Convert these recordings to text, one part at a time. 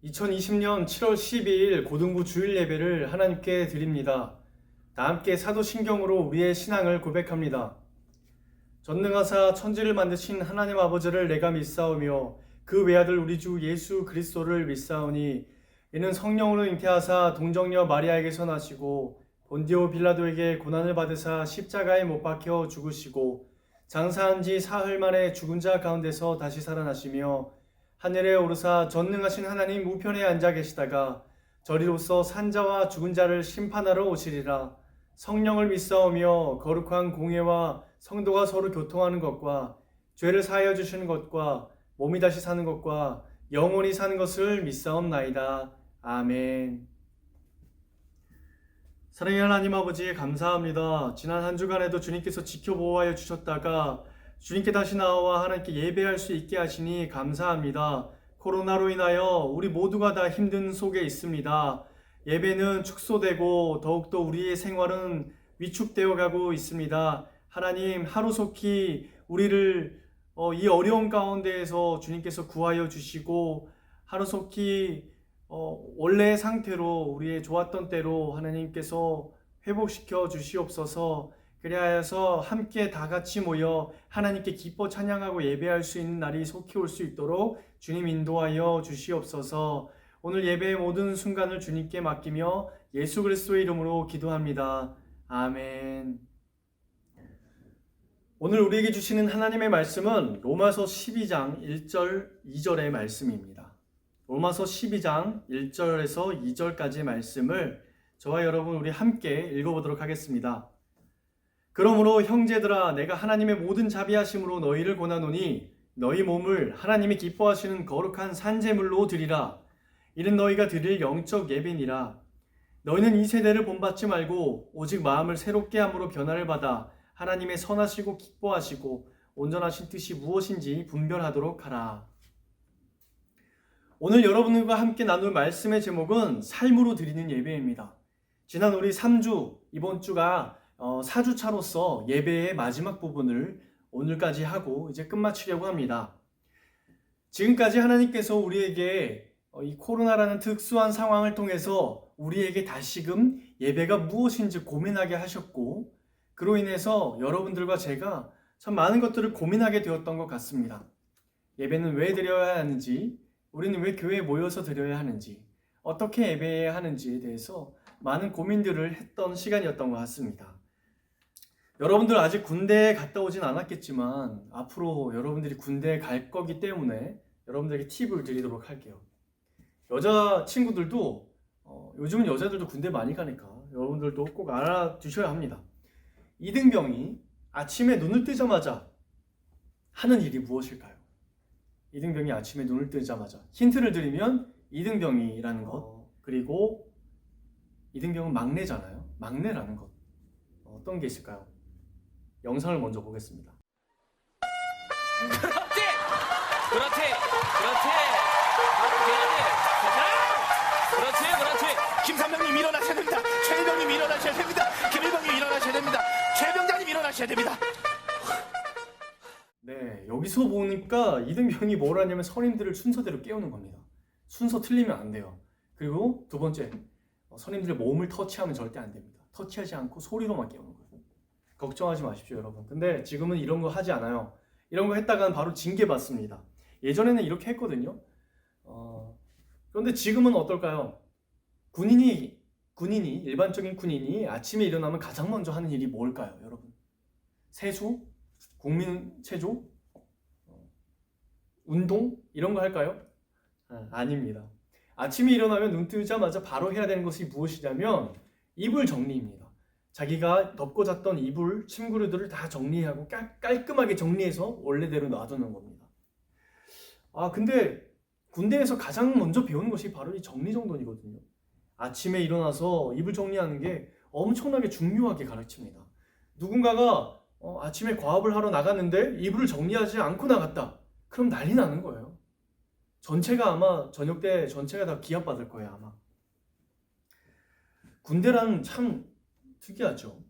2020년 7월 12일 고등부 주일 예배를 하나님께 드립니다. 다 함께 사도신경으로 우리의 신앙을 고백합니다. 전능하사 천지를 만드신 하나님 아버지를 내가 믿사오며 그 외아들 우리 주 예수 그리스도를 믿사오니 이는 성령으로 잉태하사 동정녀 마리아에게서 나시고 본디오 빌라도에게 고난을 받으사 십자가에 못 박혀 죽으시고 장사한 지 사흘 만에 죽은 자 가운데서 다시 살아나시며 하늘에 오르사 전능하신 하나님 우편에 앉아 계시다가 저리로서 산자와 죽은 자를 심판하러 오시리라. 성령을 믿사오며 거룩한 공예와 성도가 서로 교통하는 것과 죄를 사하여 주시는 것과 몸이 다시 사는 것과 영원히 사는 것을 믿사옵나이다. 아멘. 사랑의 하나님 아버지 감사합니다. 지난 한 주간에도 주님께서 지켜보호하여 주셨다가 주님께 다시 나와 하나님께 예배할 수 있게 하시니 감사합니다. 코로나로 인하여 우리 모두가 다 힘든 속에 있습니다. 예배는 축소되고 더욱더 우리의 생활은 위축되어 가고 있습니다. 하나님 하루속히 우리를 이 어려운 가운데에서 주님께서 구하여 주시고 하루속히 원래의 상태로 우리의 좋았던 때로 하나님께서 회복시켜 주시옵소서. 그리하여서 함께 다 같이 모여 하나님께 기뻐 찬양하고 예배할 수 있는 날이 속히 올 수 있도록 주님 인도하여 주시옵소서. 오늘 예배의 모든 순간을 주님께 맡기며 예수 그리스도의 이름으로 기도합니다. 아멘. 오늘 우리에게 주시는 하나님의 말씀은 로마서 12장 1절 2절의 말씀입니다. 로마서 12장 1절에서 2절까지의 말씀을 저와 여러분 우리 함께 읽어보도록 하겠습니다. 그러므로 형제들아 내가 하나님의 모든 자비하심으로 너희를 권하노니 너희 몸을 하나님이 기뻐하시는 거룩한 산제물로 드리라. 이는 너희가 드릴 영적 예배니라. 너희는 이 세대를 본받지 말고 오직 마음을 새롭게 함으로 변화를 받아 하나님의 선하시고 기뻐하시고 온전하신 뜻이 무엇인지 분별하도록 하라. 오늘 여러분들과 함께 나눌 말씀의 제목은 삶으로 드리는 예배입니다. 지난 우리 3주, 이번 주가 4주차로서 예배의 마지막 부분을 오늘까지 하고 이제 끝마치려고 합니다. 지금까지 하나님께서 우리에게 이 코로나라는 특수한 상황을 통해서 우리에게 다시금 예배가 무엇인지 고민하게 하셨고 그로 인해서 여러분들과 제가 참 많은 것들을 고민하게 되었던 것 같습니다. 예배는 왜 드려야 하는지, 우리는 왜 교회에 모여서 드려야 하는지, 어떻게 예배해야 하는지에 대해서 많은 고민들을 했던 시간이었던 것 같습니다. 여러분들 아직 군대에 갔다 오진 않았겠지만 앞으로 여러분들이 군대에 갈 거기 때문에 여러분들에게 팁을 드리도록 할게요. 여자 친구들도 요즘은 여자들도 군대 많이 가니까 여러분들도 꼭 알아두셔야 합니다. 이등병이 아침에 눈을 뜨자마자 하는 일이 무엇일까요? 이등병이 아침에 눈을 뜨자마자 힌트를 드리면 이등병이라는 것, 그리고 이등병은 막내잖아요. 막내라는 것, 어떤 게 있을까요? 영상을 먼저 보겠습니다. 그렇지! 그렇지! 그렇지! 그렇지! 김삼병님 일어나셔야 됩니다. 최일병님 일어나셔야 됩니다. 김일병님 일어나셔야 됩니다. 최병장님 일어나셔야 됩니다. 네, 여기서 보니까 이등병이 뭘 하냐면 선임들을 순서대로 깨우는 겁니다. 순서 틀리면 안 돼요. 그리고 두 번째, 선임들의 몸을 터치하면 절대 안 됩니다. 터치하지 않고 소리로만 깨우는 거예요. 걱정하지 마십시오, 여러분. 근데 지금은 이런 거 하지 않아요. 이런 거 했다가는 바로 징계 받습니다. 예전에는 이렇게 했거든요. 그런데 지금은 어떨까요? 일반적인 군인이 아침에 일어나면 가장 먼저 하는 일이 뭘까요, 여러분? 세수? 국민체조? 운동? 이런 거 할까요? 아닙니다. 아침에 일어나면 눈 뜨자마자 바로 해야 되는 것이 무엇이냐면 이불 정리입니다. 자기가 덮고 잤던 이불, 침구류들을 다 정리하고 깔끔하게 정리해서 원래대로 놔두는 겁니다. 근데 군대에서 가장 먼저 배우는 것이 바로 이 정리정돈이거든요. 아침에 일어나서 이불 정리하는 게 엄청나게 중요하게 가르칩니다. 누군가가 아침에 과업을 하러 나갔는데 이불을 정리하지 않고 나갔다. 그럼 난리 나는 거예요. 전체가 아마 저녁 때 전체가 다 기합받을 거예요, 아마. 군대란 참 특이하죠.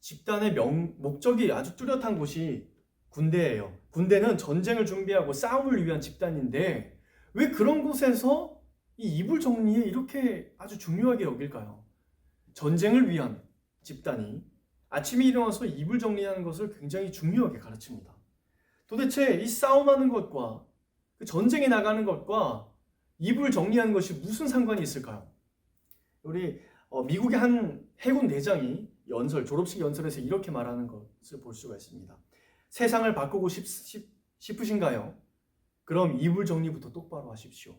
집단의 목적이 아주 뚜렷한 곳이 군대예요. 군대는 전쟁을 준비하고 싸움을 위한 집단인데 왜 그런 곳에서 이 이불 정리에 이렇게 아주 중요하게 여길까요? 전쟁을 위한 집단이 아침에 일어나서 이불 정리하는 것을 굉장히 중요하게 가르칩니다. 도대체 이 싸움하는 것과 그 전쟁에 나가는 것과 이불 정리하는 것이 무슨 상관이 있을까요? 우리 미국의 한 해군 대장이 졸업식 연설에서 이렇게 말하는 것을 볼 수가 있습니다. 세상을 바꾸고 싶으신가요? 그럼 이불 정리부터 똑바로 하십시오.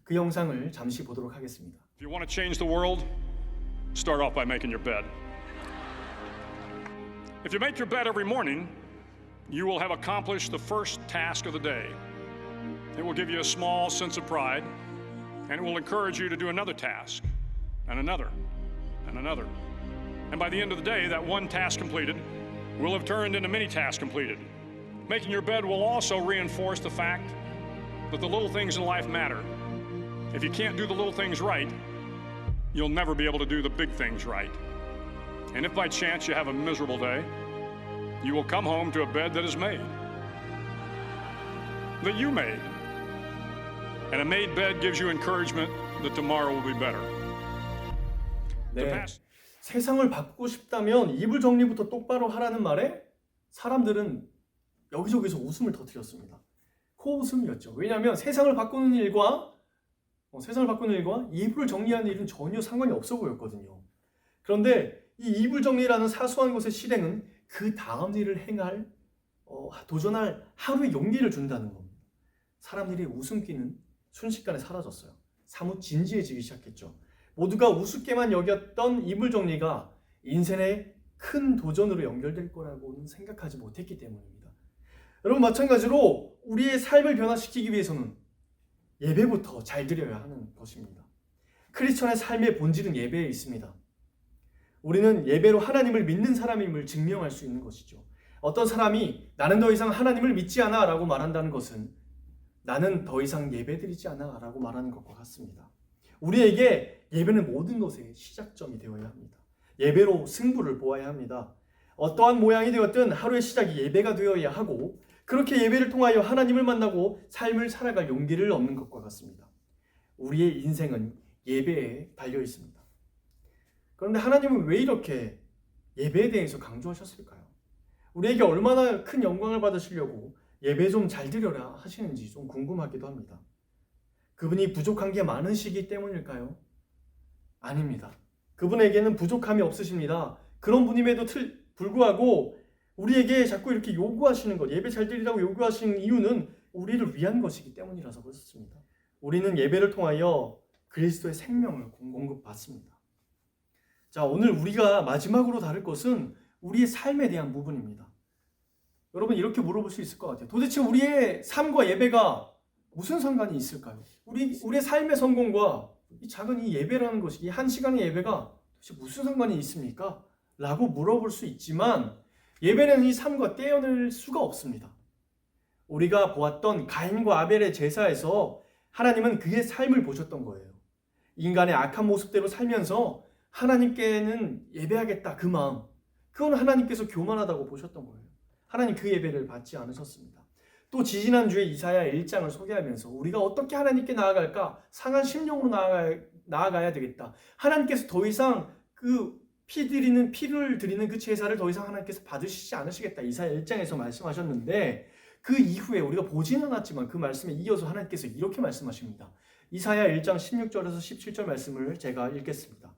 그 영상을 잠시 보도록 하겠습니다. If you want to change the world, start off by making your bed. If you make your bed every morning, you will have accomplished the first task of the day. It will give you a small sense of pride, and it will encourage you to do another task, and another, and another. And by the end of the day, that one task completed will have turned into many tasks completed. Making your bed will also reinforce the fact that the little things in life matter. If you can't do the little things right, you'll never be able to do the big things right. And if by chance you have a miserable day, you will come home to a bed that is made, that you made. And a made bed gives you encouragement that tomorrow will be better. 네, 세상을 바꾸고 싶다면 이불 정리부터 똑바로 하라는 말에 사람들은 여기저기서 웃음을 터뜨렸습니다. 코웃음이었죠. 왜냐하면 세상을 바꾸는 일과 이불을 정리하는 일은 전혀 상관이 없어 보였거든요. 그런데 이 이불 정리라는 사소한 것의 실행은 그 다음 일을 행할, 도전할 하루의 용기를 준다는 겁니다. 사람들의 웃음기는 순식간에 사라졌어요. 사뭇 진지해지기 시작했죠. 모두가 우습게만 여겼던 이불 정리가 인생의 큰 도전으로 연결될 거라고는 생각하지 못했기 때문입니다. 여러분, 마찬가지로 우리의 삶을 변화시키기 위해서는 예배부터 잘 드려야 하는 것입니다. 크리스천의 삶의 본질은 예배에 있습니다. 우리는 예배로 하나님을 믿는 사람임을 증명할 수 있는 것이죠. 어떤 사람이 나는 더 이상 하나님을 믿지 않아 라고 말한다는 것은 나는 더 이상 예배드리지 않아 라고 말하는 것과 같습니다. 우리에게 예배는 모든 것의 시작점이 되어야 합니다. 예배로 승부를 보아야 합니다. 어떠한 모양이 되었든 하루의 시작이 예배가 되어야 하고, 그렇게 예배를 통하여 하나님을 만나고 삶을 살아갈 용기를 얻는 것과 같습니다. 우리의 인생은 예배에 달려 있습니다. 그런데 하나님은 왜 이렇게 예배에 대해서 강조하셨을까요? 우리에게 얼마나 큰 영광을 받으시려고 예배 좀 잘 드려라 하시는지 좀 궁금하기도 합니다. 그분이 부족한 게 많으시기 때문일까요? 아닙니다. 그분에게는 부족함이 없으십니다. 그런 분임에도 불구하고 우리에게 자꾸 이렇게 요구하시는 것, 예배 잘 드리라고 요구하시는 이유는 우리를 위한 것이기 때문이라서 그렇습니다. 우리는 예배를 통하여 그리스도의 생명을 공급받습니다. 자, 오늘 우리가 마지막으로 다룰 것은 우리의 삶에 대한 부분입니다. 여러분, 이렇게 물어볼 수 있을 것 같아요. 도대체 우리의 삶과 예배가 무슨 상관이 있을까요? 우리의 삶의 성공과 이 작은 이 예배라는 것이, 이 한 시간의 예배가 도대체 무슨 상관이 있습니까? 라고 물어볼 수 있지만 예배는 이 삶과 떼어낼 수가 없습니다. 우리가 보았던 가인과 아벨의 제사에서 하나님은 그의 삶을 보셨던 거예요. 인간의 악한 모습대로 살면서 하나님께는 예배하겠다 그 마음, 그건 하나님께서 교만하다고 보셨던 거예요. 하나님 그 예배를 받지 않으셨습니다. 또 지지난주에 이사야 1장을 소개하면서 우리가 어떻게 하나님께 나아갈까? 상한 심령으로 나아가야 되겠다. 하나님께서 더 이상 그 피를 드리는 그 제사를 더 이상 하나님께서 받으시지 않으시겠다. 이사야 1장에서 말씀하셨는데, 그 이후에 우리가 보지는 않았지만 그 말씀에 이어서 하나님께서 이렇게 말씀하십니다. 이사야 1장 16절에서 17절 말씀을 제가 읽겠습니다.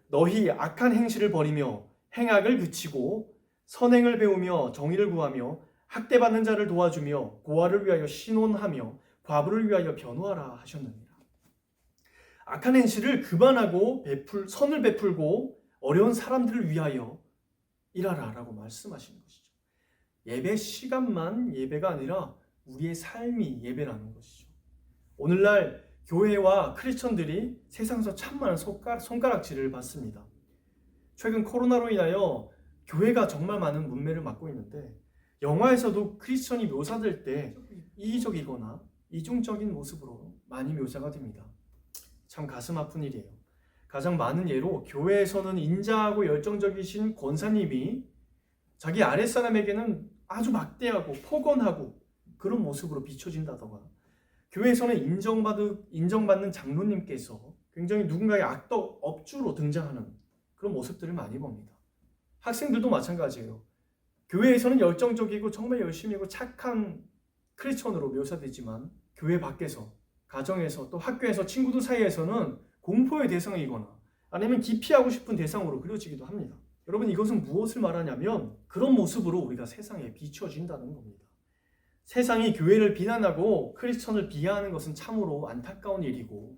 너희 악한 행실을 버리며 행악을 그치고 선행을 배우며 정의를 구하며 학대받는 자를 도와주며 고아를 위하여 신원하며 과부를 위하여 변호하라 하셨느니라. 악한 행실을 그만하고 선을 베풀고 어려운 사람들을 위하여 일하라 라고 말씀하시는 것이죠. 예배 시간만 예배가 아니라 우리의 삶이 예배라는 것이죠. 오늘날 교회와 크리스천들이 세상에서 참 많은 손가락질을 받습니다. 최근 코로나로 인하여 교회가 정말 많은 문매를 맞고 있는데, 영화에서도 크리스천이 묘사될 때 이기적이거나 이중적인 모습으로 많이 묘사가 됩니다. 참 가슴 아픈 일이에요. 가장 많은 예로 교회에서는 인자하고 열정적이신 권사님이 자기 아랫사람에게는 아주 막대하고 폭언하고 그런 모습으로 비춰진다던가, 교회에서는 인정받는 장로님께서 굉장히 누군가의 악덕 업주로 등장하는 그런 모습들을 많이 봅니다. 학생들도 마찬가지예요. 교회에서는 열정적이고 정말 열심히고 착한 크리스천으로 묘사되지만 교회 밖에서, 가정에서, 또 학교에서, 친구들 사이에서는 공포의 대상이거나 아니면 기피하고 싶은 대상으로 그려지기도 합니다. 여러분, 이것은 무엇을 말하냐면 그런 모습으로 우리가 세상에 비춰진다는 겁니다. 세상이 교회를 비난하고 크리스천을 비하하는 것은 참으로 안타까운 일이고,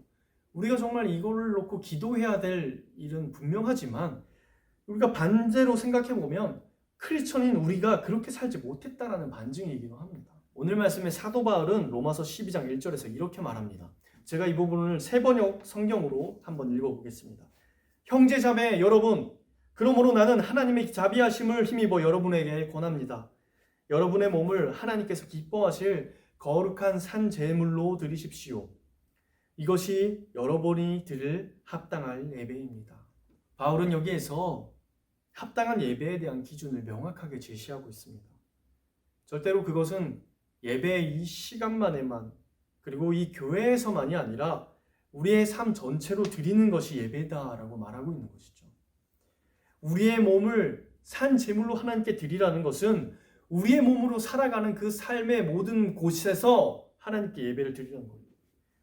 우리가 정말 이거를 놓고 기도해야 될 일은 분명하지만, 우리가 반대로 생각해보면 크리스천인 우리가 그렇게 살지 못했다라는 반증이기도 합니다. 오늘 말씀의 사도 바울은 로마서 12장 1절에서 이렇게 말합니다. 제가 이 부분을 새번역 성경으로 한번 읽어보겠습니다. 형제자매 여러분, 그러므로 나는 하나님의 자비하심을 힘입어 여러분에게 권합니다. 여러분의 몸을 하나님께서 기뻐하실 거룩한 산 제물로 드리십시오. 이것이 여러분이 드릴 합당할 예배입니다. 바울은 여기에서 합당한 예배에 대한 기준을 명확하게 제시하고 있습니다. 절대로 그것은 예배의 이 시간만에만, 그리고 이 교회에서만이 아니라 우리의 삶 전체로 드리는 것이 예배다라고 말하고 있는 것이죠. 우리의 몸을 산 제물로 하나님께 드리라는 것은 우리의 몸으로 살아가는 그 삶의 모든 곳에서 하나님께 예배를 드리는 거예요.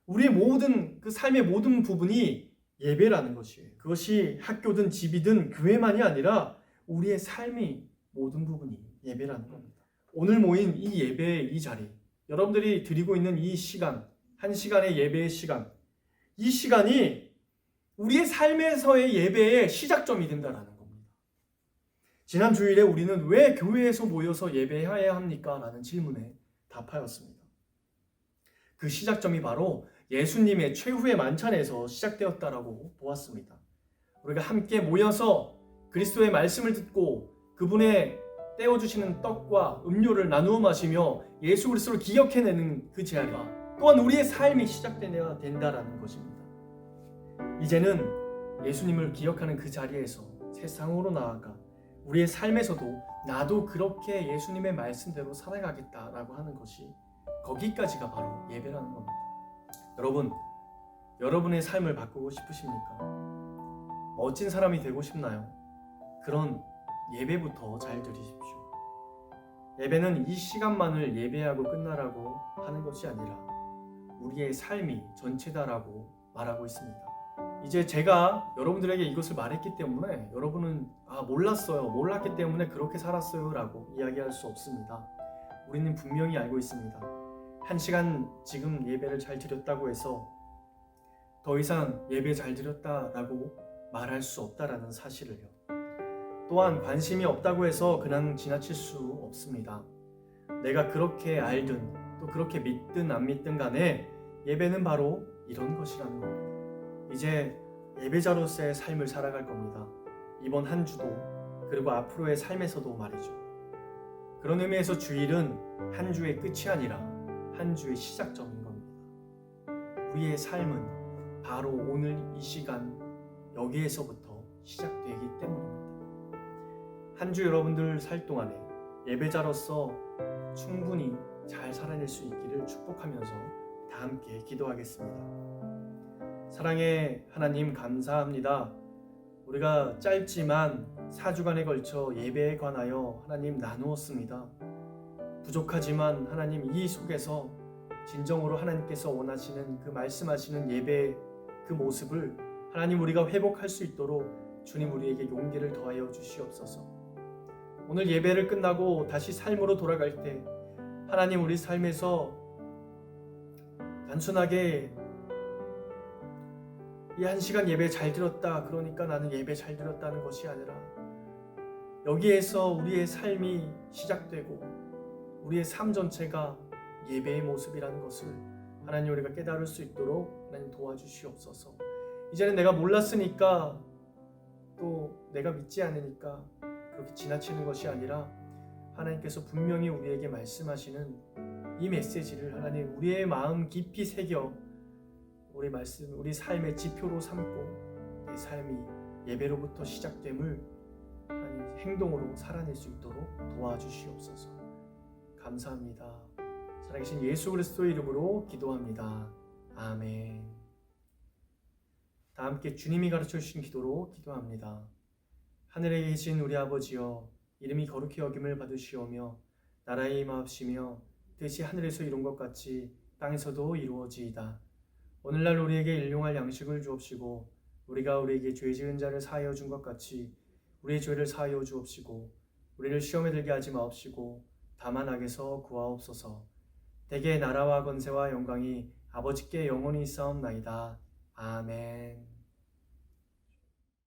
우리의 모든 그 삶의 모든 부분이 예배라는 것이에요. 그것이 학교든 집이든 교회만이 아니라 우리의 삶의 모든 부분이 예배라는 겁니다. 오늘 모인 이 예배의 이 자리, 여러분들이 드리고 있는 이 시간, 한 시간의 예배의 시간, 이 시간이 우리의 삶에서의 예배의 시작점이 된다라는 겁니다. 지난 주일에 우리는 왜 교회에서 모여서 예배해야 합니까? 라는 질문에 답하였습니다. 그 시작점이 바로 예수님의 최후의 만찬에서 시작되었다라고 보았습니다. 우리가 함께 모여서 그리스도의 말씀을 듣고 그분의 떼어주시는 떡과 음료를 나누어 마시며 예수 그리스도를 기억해내는 그 자리가 또한 우리의 삶이 시작되어야 된다라는 것입니다. 이제는 예수님을 기억하는 그 자리에서 세상으로 나아가 우리의 삶에서도 나도 그렇게 예수님의 말씀대로 살아가겠다라고 하는 것이, 거기까지가 바로 예배라는 겁니다. 여러분, 여러분의 삶을 바꾸고 싶으십니까? 멋진 사람이 되고 싶나요? 그런 예배부터 잘 드리십시오. 예배는 이 시간만을 예배하고 끝나라고 하는 것이 아니라 우리의 삶이 전체다라고 말하고 있습니다. 이제 제가 여러분들에게 이것을 말했기 때문에 여러분은 몰랐기 때문에 그렇게 살았어요 라고 이야기할 수 없습니다. 우리는 분명히 알고 있습니다. 1시간 지금 예배를 잘 드렸다고 해서 더 이상 예배 잘 드렸다라고 말할 수 없다라는 사실을요. 또한 관심이 없다고 해서 그냥 지나칠 수 없습니다. 내가 그렇게 알든 또 그렇게 믿든 안 믿든 간에 예배는 바로 이런 것이라는 겁니다. 이제 예배자로서의 삶을 살아갈 겁니다. 이번 한 주도, 그리고 앞으로의 삶에서도 말이죠. 그런 의미에서 주일은 한 주의 끝이 아니라 한 주의 시작점인 겁니다. 우리의 삶은 바로 오늘 이 시간 여기에서부터 시작되기 때문입니다. 한 주 여러분들 살 동안에 예배자로서 충분히 잘 살아낼 수 있기를 축복하면서 다 함께 기도하겠습니다. 사랑의 하나님, 감사합니다. 우리가 짧지만 4주간에 걸쳐 예배에 관하여 하나님 나누었습니다. 부족하지만 하나님, 이 속에서 진정으로 하나님께서 원하시는 그 말씀하시는 예배의 그 모습을 하나님 우리가 회복할 수 있도록 주님 우리에게 용기를 더하여 주시옵소서. 오늘 예배를 끝나고 다시 삶으로 돌아갈 때 하나님, 우리 삶에서 단순하게 이 1시간 예배 잘 드렸다, 그러니까 나는 예배 잘 드렸다는 것이 아니라 여기에서 우리의 삶이 시작되고 우리의 삶 전체가 예배의 모습이라는 것을 하나님 우리가 깨달을 수 있도록 하나님 도와주시옵소서. 이제는 내가 몰랐으니까, 또 내가 믿지 않으니까 그렇게 지나치는 것이 아니라 하나님께서 분명히 우리에게 말씀하시는 이 메시지를 하나님 우리의 마음 깊이 새겨 우리 말씀, 우리 삶의 지표로 삼고 내 삶이 예배로부터 시작됨을 하나님 행동으로 살아낼 수 있도록 도와주시옵소서. 감사합니다. 살아계신 예수 그리스도의 이름으로 기도합니다. 아멘. 다 함께 주님이 가르쳐 주신 기도로 기도합니다. 하늘에 계신 우리 아버지여, 이름이 거룩히 여김을 받으시오며 나라의 임하옵시며 뜻이 하늘에서 이룬 것 같이 땅에서도 이루어지이다. 오늘날 우리에게 일용할 양식을 주옵시고 우리가 우리에게 죄 지은 자를 사하여 준 것 같이 우리의 죄를 사하여 주옵시고 우리를 시험에 들게 하지 마옵시고 다만 악에서 구하옵소서. 대개 나라와 권세와 영광이 아버지께 영원히 있사옵나이다. 아멘.